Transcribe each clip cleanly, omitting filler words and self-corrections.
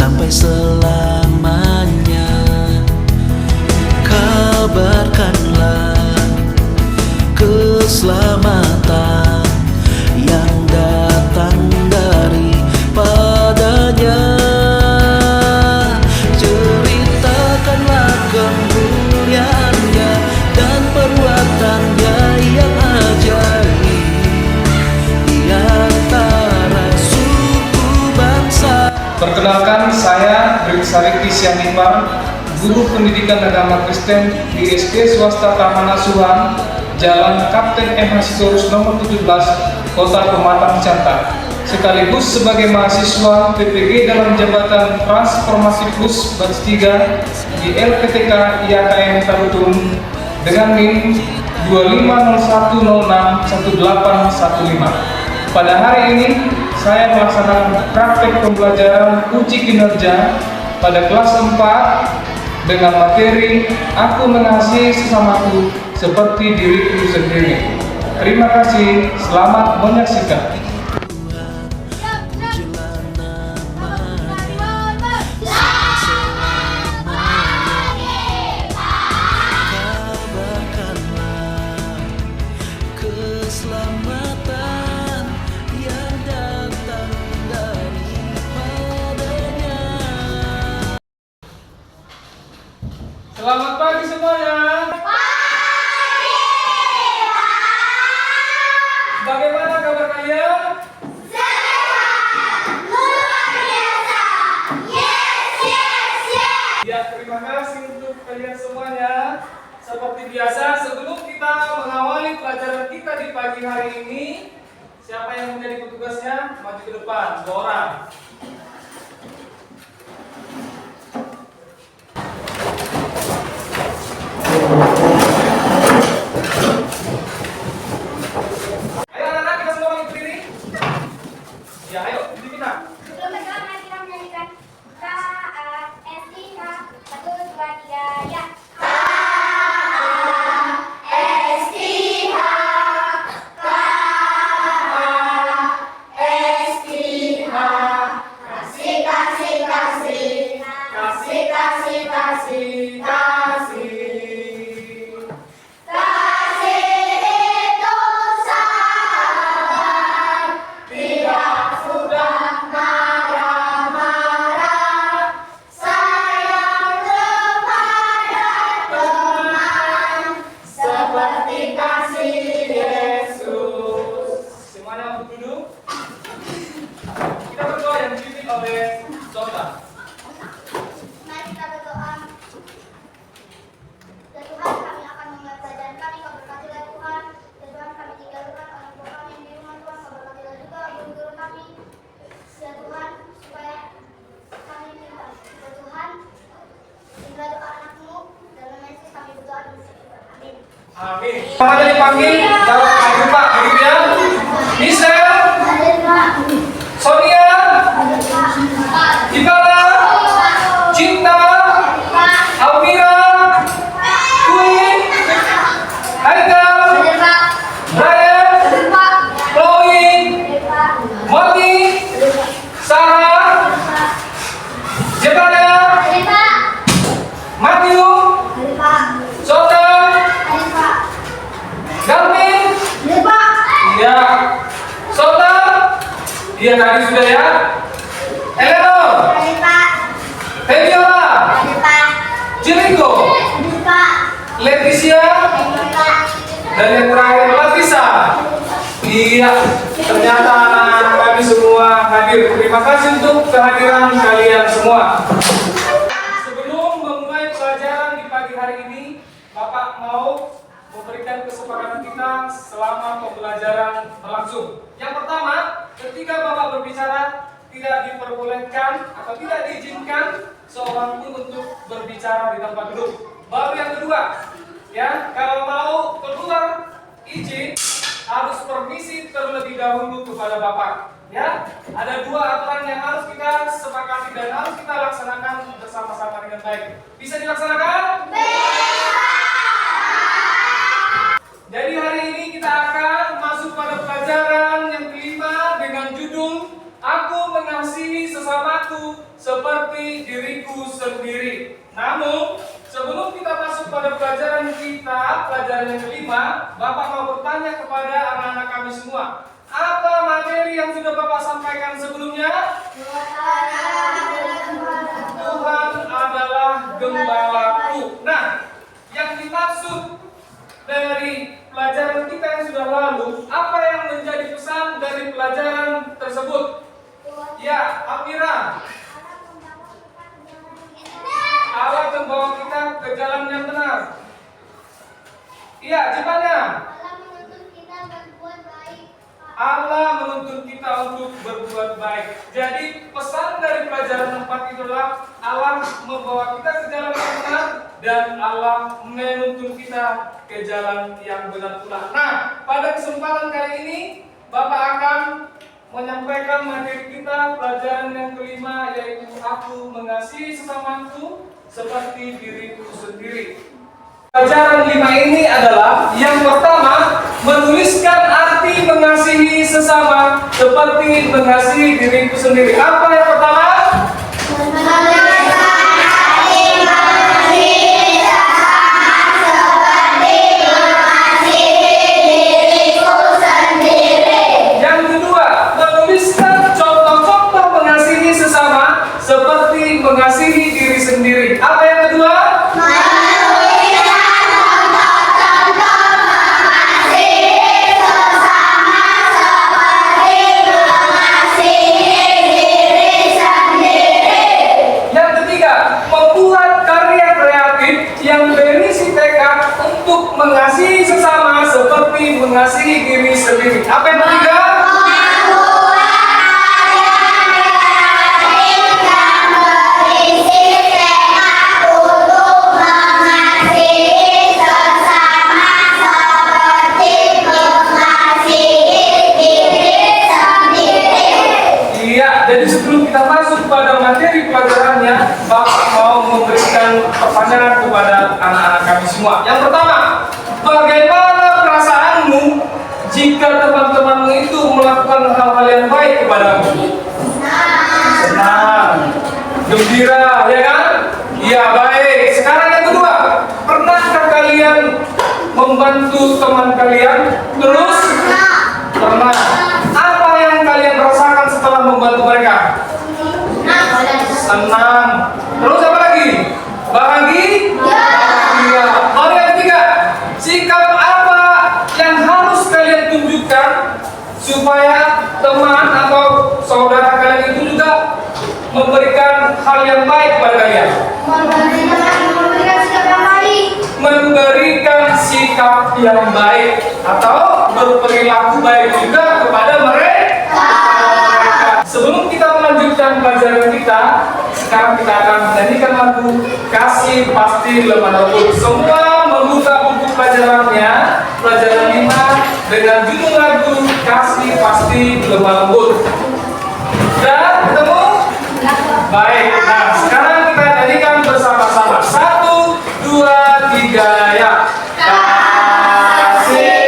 sampai selamanya. Kabarkanlah keselamatan yang datang daripadanya. Ceritakanlah kemuliaannya dan perbuatannya yang ajaib di antara suku bangsa. Perkenalkan, saya Brigsa Riki Sianipar, Guru Pendidikan Agama Kristen di SD Swasta Taman Asuhan, Jalan Kapten M. Hasitorus nomor 17, Kota Pematang Siantar, sekaligus sebagai mahasiswa PPG dalam Jabatan Transformasi Plus Batch 3 di LPTK IAKM Tarutung dengan NIM 2501061815. Pada hari ini, saya melaksanakan praktek pembelajaran uji kinerja pada kelas 4 dengan materi "Aku mengasihi sesamaku seperti diriku sendiri". Terima kasih, selamat menyaksikan. Keselamatan yang datang daripadanya. Selamat pagi semuanya. Pagi. Bagaimana kabar kalian? Sehat. Luar biasa. Yes, yes, yes. Ya, terima kasih untuk kalian semuanya. Seperti biasa, sebelum kita mengawali pelajaran kita di pagi hari ini, siapa yang menjadi petugasnya? Maju ke depan, 2 orang. Ayo anak-anak, kita semua berdiri. Ya, ayo, kita. Sebelum berdoa, mari kita menyanyikan KASIK 1, 2, 3, ya. Mari kita berdoa. Ya Tuhan, kami akan memulai pelajaran kami. Kau berkatilah Tuhan. Ya Tuhan, kami tinggalkan orang tua kami yang di rumah Tuhan. Kau berkatilah juga guru-guru kami. Ya Tuhan, supaya kami pintar. Ya Tuhan, tinggal doa anakmu. Dalam nama Yesus kami berdoa dan bersyukur. Amin. Amin. Ada dipanggil, jawab ayo Pak, begitu ya. Michelle, Sonia, Ivana, Cinta, Almira, Queen, Haikal, Brian, Chloe, Moti, Sarah, Jebana, Matthew, Sultan, Galvin, iya, Sultan, iya tadi sudah ya. Eleanor, Febiola, Jericho, Leticia, dan yang terakhir Latisa. Iya, ternyata anak-anak kami semua hadir. Terima kasih untuk kehadiran kalian semua. Sebelum memulai pelajaran di pagi hari ini, Bapak mau memberikan kesepakatan kita selama pembelajaran berlangsung. Yang pertama, ketika Bapak berbicara, tidak diperbolehkan atau tidak diizinkan seorang pun untuk berbicara di tempat duduk. Baru yang kedua, ya, kalau mau keluar izin harus permisi terlebih dahulu kepada Bapak. Ya, ada 2 aturan yang harus kita sepakati dan harus kita laksanakan bersama-sama dengan baik. Bisa dilaksanakan? Jadi hari ini kita akan masuk pada pelajaran yang kelima dengan judul "Aku mengasihi sesamaku aku seperti diriku sendiri. Namun, sebelum kita masuk pada pelajaran kita, pelajaran yang kelima, Bapak mau bertanya kepada anak-anak kami semua. Apa materi yang sudah Bapak sampaikan sebelumnya? Tuhan adalah gembalaku. Nah, yang dimaksud dari pelajaran kita yang sudah lalu, apa yang menjadi pesan dari pelajaran tersebut? Ya, Amira. Allah membawa kita ke jalan yang benar. Iya, gimana? Allah menuntut kita untuk berbuat baik. Jadi pesan dari pelajaran 4 itulah Allah membawa kita ke jalan yang benar dan Allah menuntut kita ke jalan yang benar pula. Nah, pada kesempatan kali ini Bapak akan menyampaikan materi kita pelajaran yang kelima, yaitu aku mengasihi sesamaku seperti diriku sendiri. Pelajaran 5 ini adalah yang pertama, menuliskan arti mengasihi sesama seperti mengasihi diriku sendiri. Apa yang pertama? Yang kedua, menuliskan contoh-contoh mengasihi sesama seperti mengasihi diri sendiri. Apa yang kedua? Mengasihi sesama seperti mengasihi diri sendiri. Apa yang ketiga? Iya, jadi sebelum kita masuk pada materi pelajarannya, Bapak mau memberikan pertanyaan kepada anak-anak kami semua. Yang pertama, bagaimana perasaanmu jika teman-temanmu itu melakukan hal-hal yang baik kepadamu? Senang, gembira, ya kan? Iya, baik. Sekarang yang kedua, pernahkah kalian membantu teman kalian? Terus? Pernah. Apa yang kalian rasakan setelah membantu mereka? Senang. Terus apa lagi? Bahagia. Lalu yang ketiga, sikap apa yang harus kalian tunjukkan supaya teman atau saudara kalian itu juga memberikan hal yang baik kepada kalian? Memberikan sikap yang baik atau berperilaku baik juga kepada mereka. Sebelum kita melanjutkan pelajaran kita, sekarang kita akan menyanyikan lagu Kasih Pasti Lemah Lembut. Semua membuka buku pelajarannya, pelajaran 5 dengan judul lagu Kasih Pasti Lemah Lembut. Sudah ketemu? Baik. Nah, sekarang kita nyanyikan bersama-sama. 1, 2, 3, ya. Kasih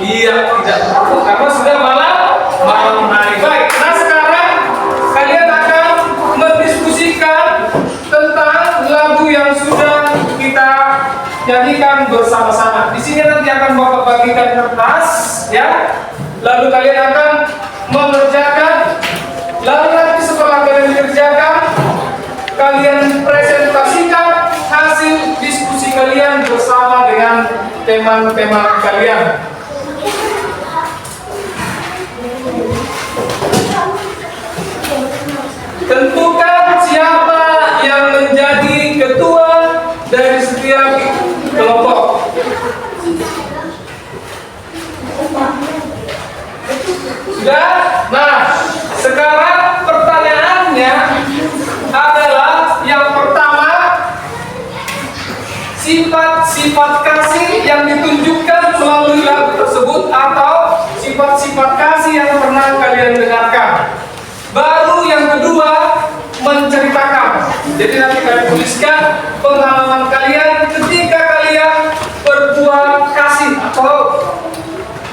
Iya, tidak perlu karena sudah malam hari. Baik, nah sekarang kalian akan mendiskusikan tentang lagu yang sudah kita nyanyikan bersama-sama. Di sini nanti akan Bapak bagikan kertas, ya. Lalu kalian akan mengerjakan. Lalu nanti setelah kalian kerjakan, kalian presentasikan hasil diskusi kalian bersama dengan teman-teman kalian. Tentukan siapa yang menjadi ketua dari setiap kelompok. Sudah? Nah, sekarang pertanyaannya adalah yang pertama, sifat-sifat kasih yang ditunjukkan melalui lagu tersebut atau sifat-sifat kasih yang pernah kalian dengarkan. Baru yang kedua, menceritakan. Jadi nanti kalian tuliskan pengalaman kalian ketika kalian berbuat kasih atau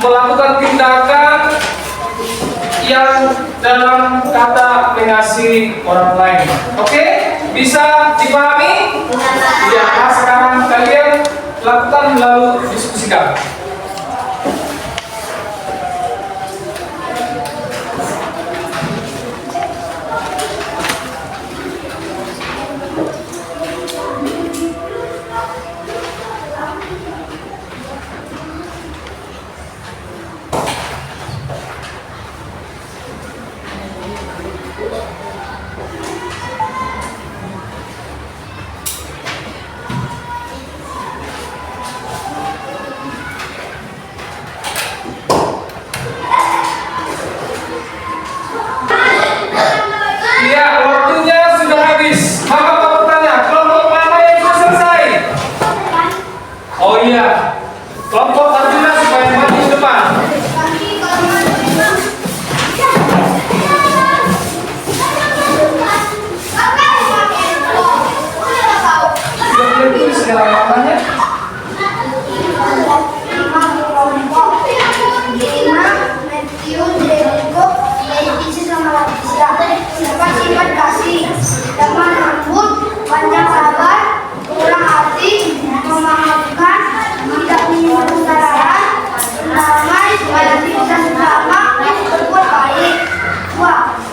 melakukan tindakan yang dalam kata mengasihi orang lain. Oke? Bisa dipahami? Ya, nah sekarang kalian lakukan lalu diskusikan. Iya, waktunya sudah habis. Maka Pak bertanya, kelompok mana yang sudah selesai? Oh iya, kelompok Arjuna supaya maju ke depan. Sudah boleh tulis segala namanya. Sifat-sifat kasih, teman lembut, panjang sabar, murah hati, memaafkan, tidak menyimpan kesalahan, damai, memiliki kisah sesama, berbuat baik. 2.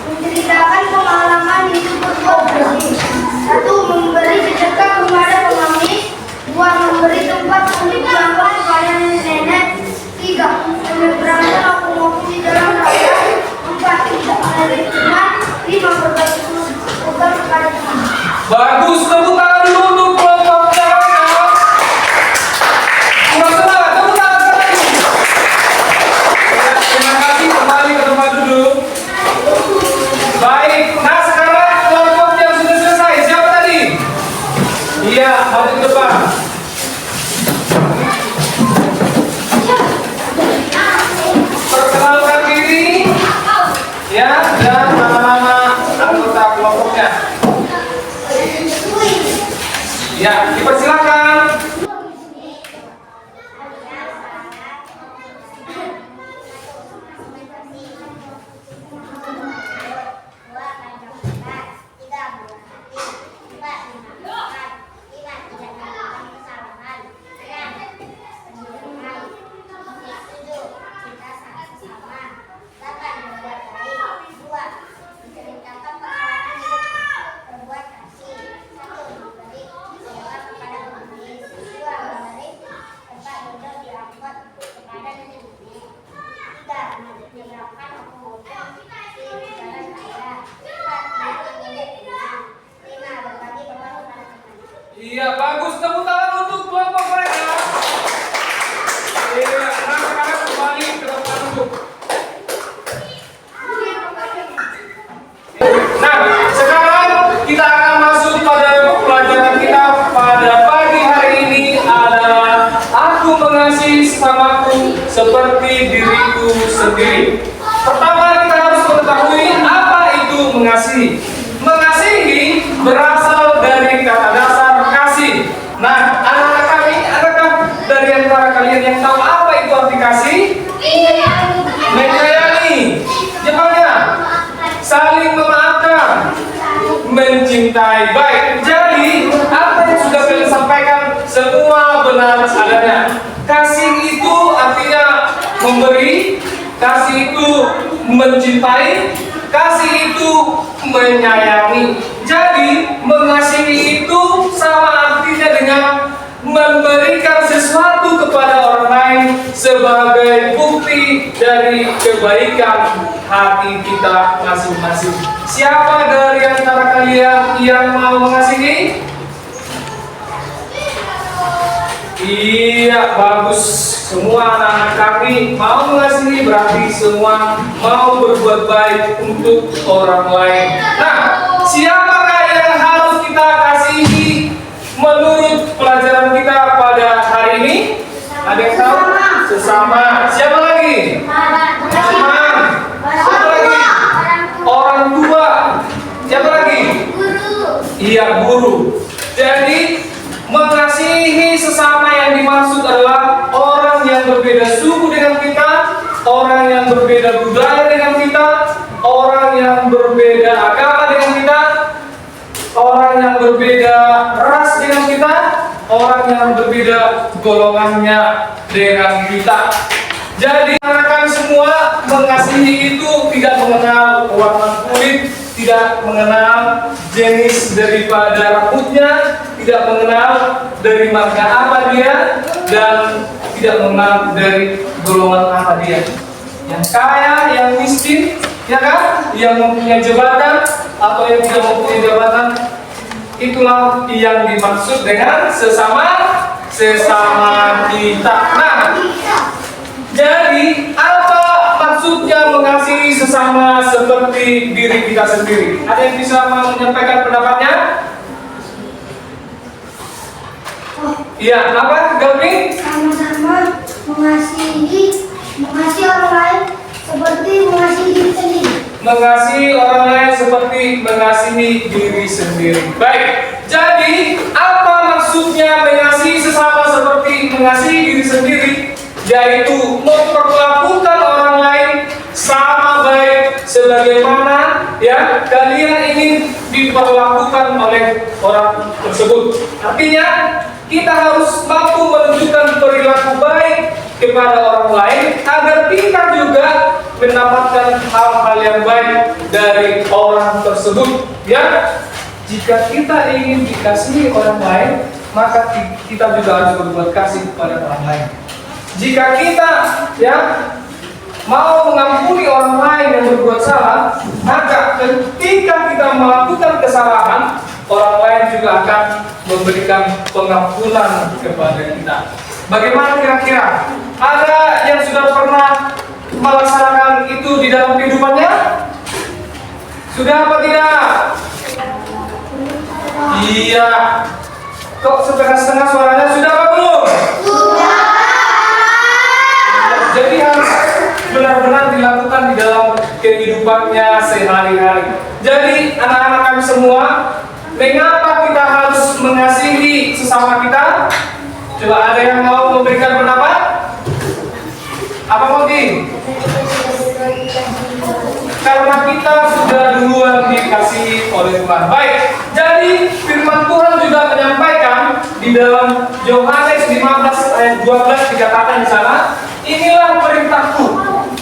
Menceritakan pengalaman hidup berbuat bersih. 1. Memberi sedekah kepada pengemis. 2. Memberi tempat untuk jangkau kepada nenek. 3. Menyeberangkan aku di dalam raya. 4. Tidak menarik teman. 5. Berbagi kepada teman. Bagus, tepuk tangan dulu untuk kelompok mereka. Kurang semangat, tepuk tangan sekali lagi. Ya, terima kasih, kembali ke tempat duduk. Baik, nah sekarang kelompok yang sudah selesai, siapa tadi? Iya, maju ke depan. Perkenalkan diri, ya, dan nama-nama anggota kelompoknya. Ya, dipersilakan. Iya, bagus. Tepuk tangan untuk kelompok mereka. Iya, nah sekarang kembali ke tempat duduk. Nah, sekarang kita akan masuk pada pelajaran kita pada pagi hari ini adalah aku mengasihi sesamaku seperti diriku sendiri. Pertama kita harus mengetahui apa itu mengasihi. Mengasihi berasal dari kata dasar kasih. Nah, anak-anak kami, adakah dari antara kalian yang tahu apa itu arti kasih? mencintai. Baik, jadi apa yang sudah kalian sampaikan semua benar adanya. Kasih itu artinya memberi, kasih itu mencintai, kasih itu menyayangi. Jadi mengasihi itu sama artinya dengan memberikan sesuatu kepada orang lain sebagai bukti dari kebaikan hati kita masing-masing. Siapa dari antara kalian yang mau mengasihi? Iya, bagus. Semua anak-anak kami mau mengasihi, berarti semua mau berbuat baik untuk orang lain. Nah, siapakah yang harus kita kasihi menurut pelajaran kita pada hari ini? Ada yang tahu? Sesama. Siapa lagi? Teman. Siapa lagi? Orang tua. Siapa lagi? Iya, guru. Jadi mengasihi sesama yang dimaksud adalah orang yang berbeda suku dengan kita, orang yang berbeda budaya dengan kita, orang yang berbeda agama dengan kita, orang yang berbeda ras dengan kita, orang yang berbeda golongannya dengan kita. Jadi rekan semua, mengasihi itu tidak mengenal warna kulit, tidak mengenal jenis daripada rambutnya, tidak mengenal dari marga apa dia, dan tidak mengenal dari golongan apa dia. Yang kaya, yang miskin, ya kan? Yang mempunyai jabatan atau yang tidak mempunyai jabatan, itulah yang dimaksud dengan sesama kita. Nah, jadi apa maksudnya mengasihi sesama seperti diri kita sendiri? Ada yang bisa menyampaikan pendapatnya? Iya, apa? Galmi? Sama-sama mengasihi orang lain seperti mengasihi diri sendiri. Mengasihi orang lain seperti mengasihi diri sendiri. Baik, jadi apa maksudnya mengasihi sesama seperti mengasihi diri sendiri? Yaitu memperlakukan orang lain sama baik sebagaimana ya kalian ingin diperlakukan oleh orang tersebut. Artinya kita harus mampu menunjukkan perilaku baik kepada orang lain agar kita juga mendapatkan hal-hal yang baik dari orang tersebut. Ya, jika kita ingin dikasihi orang lain, maka kita juga harus berbuat kasih kepada orang lain. Jika kita ya mau mengampuni orang lain yang berbuat salah, maka ketika kita melakukan kesalahan, orang lain juga akan memberikan pengampunan kepada kita. Bagaimana kira-kira? Ada yang sudah pernah melaksanakan itu di dalam kehidupannya? Sudah apa tidak? Iya. Kok setengah-setengah suaranya sudah apa belum? Sudah. Jadi harus benar-benar dilakukan di dalam kehidupannya sehari-hari. Jadi anak-anak kami semua, mengapa kita harus mengasihi sesama kita? Coba ada yang mau memberikan pendapat? Apa mungkin? Karena kita sudah duluan dikasihi oleh Tuhan. Baik, jadi firman Tuhan juga menyampaikan di dalam Yohanes 15 ayat 12 dikatakan di sana, inilah perintahku,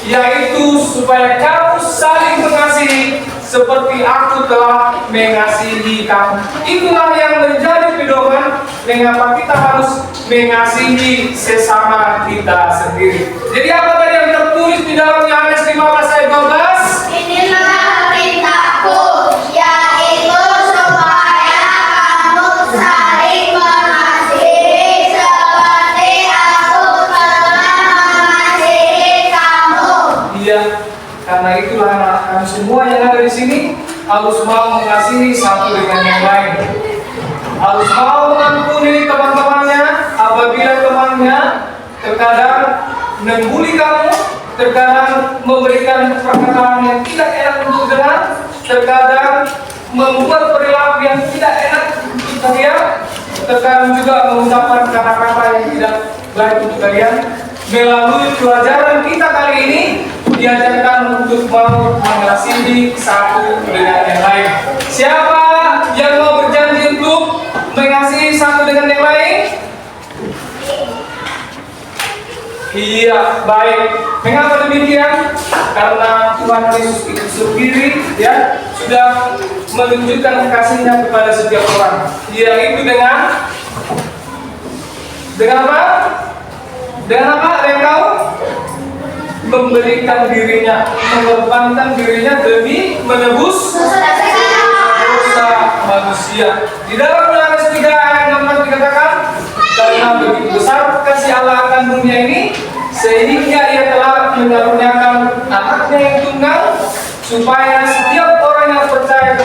yaitu supaya kamu saling mengasihi seperti aku telah mengasihi kamu. Itulah yang menjadi pedoman mengapa kita harus mengasihi sesama kita sendiri. Jadi apa tadi yang tertulis di dalam Yohanes 15 ayat 12? Inilah perintahku, yaitu supaya kamu saling mengasihi seperti aku telah mengasihi kamu. Iya, karena itulah anak-anak kami semua yang ada di sini harus mau mengasihi satu dengan yang lain. Harus mau mengampuni teman-temannya apabila temannya terkadang membuli kamu, terkadang memberikan perkataan yang tidak enak untuk dengar, terkadang membuat perilaku yang tidak enak untuk kalian, terkadang juga mengucapkan kata-kata yang tidak baik untuk kalian. Melalui pelajaran kita kali ini diajarkan untuk mau mengasihi satu dengan yang lain. Siapa yang mau Iya, baik. Mengapa demikian? Karena Tuhan Yesus itu sendiri ya sudah menunjukkan kasihnya kepada setiap orang. Yaitu dengan apa? Dengan apa? Ada yang tahu? Memberikan dirinya, mengorbankan dirinya demi menebus dosa manusia. Di dalam Yohanes 3 ayat 16 dikatakan, karena begitu besar kasih Allah akan dunia ini, sehingga ia telah mengaruniakan anaknya yang tunggal, supaya setiap orang yang percaya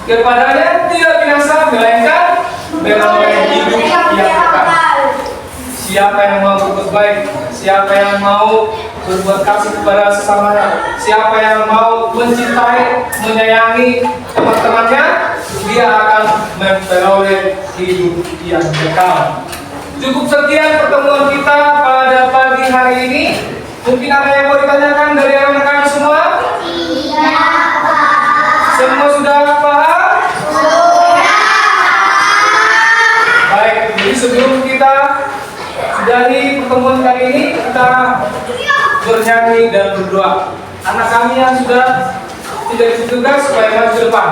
kepadanya tidak binasa, melainkan beroleh hidup yang kekal. Siapa yang mau berbuat baik, siapa yang mau berbuat kasih kepada sesamanya, siapa yang mau mencintai, menyayangi teman-temannya, dia akan memperoleh hidup yang kekal. Cukup sekian pertemuan kita pada pagi hari ini. Mungkin ada yang mau ditanyakan dari rekan-rekan semua? Semua sudah paham? Baik, jadi sebelum kita sudahi pertemuan kali ini, kita bernyanyi dan berdoa. Anak kami yang sudah tidak ditugas supaya maju ke depan.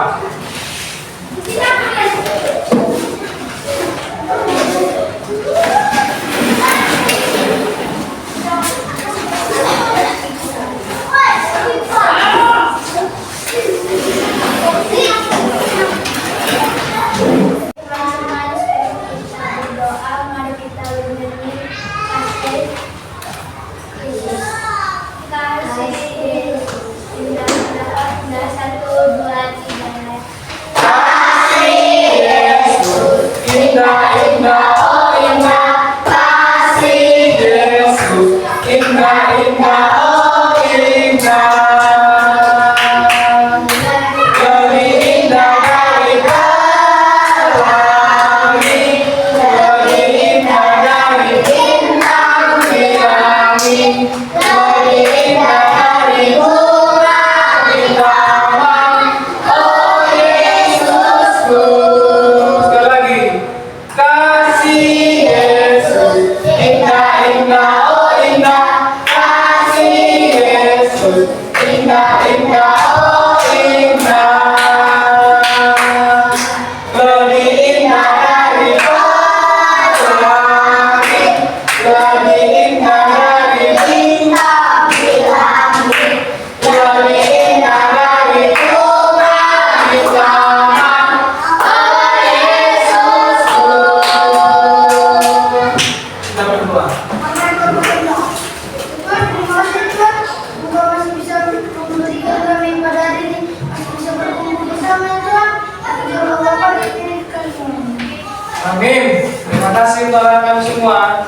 Amin. Terima kasih untuk kami semua.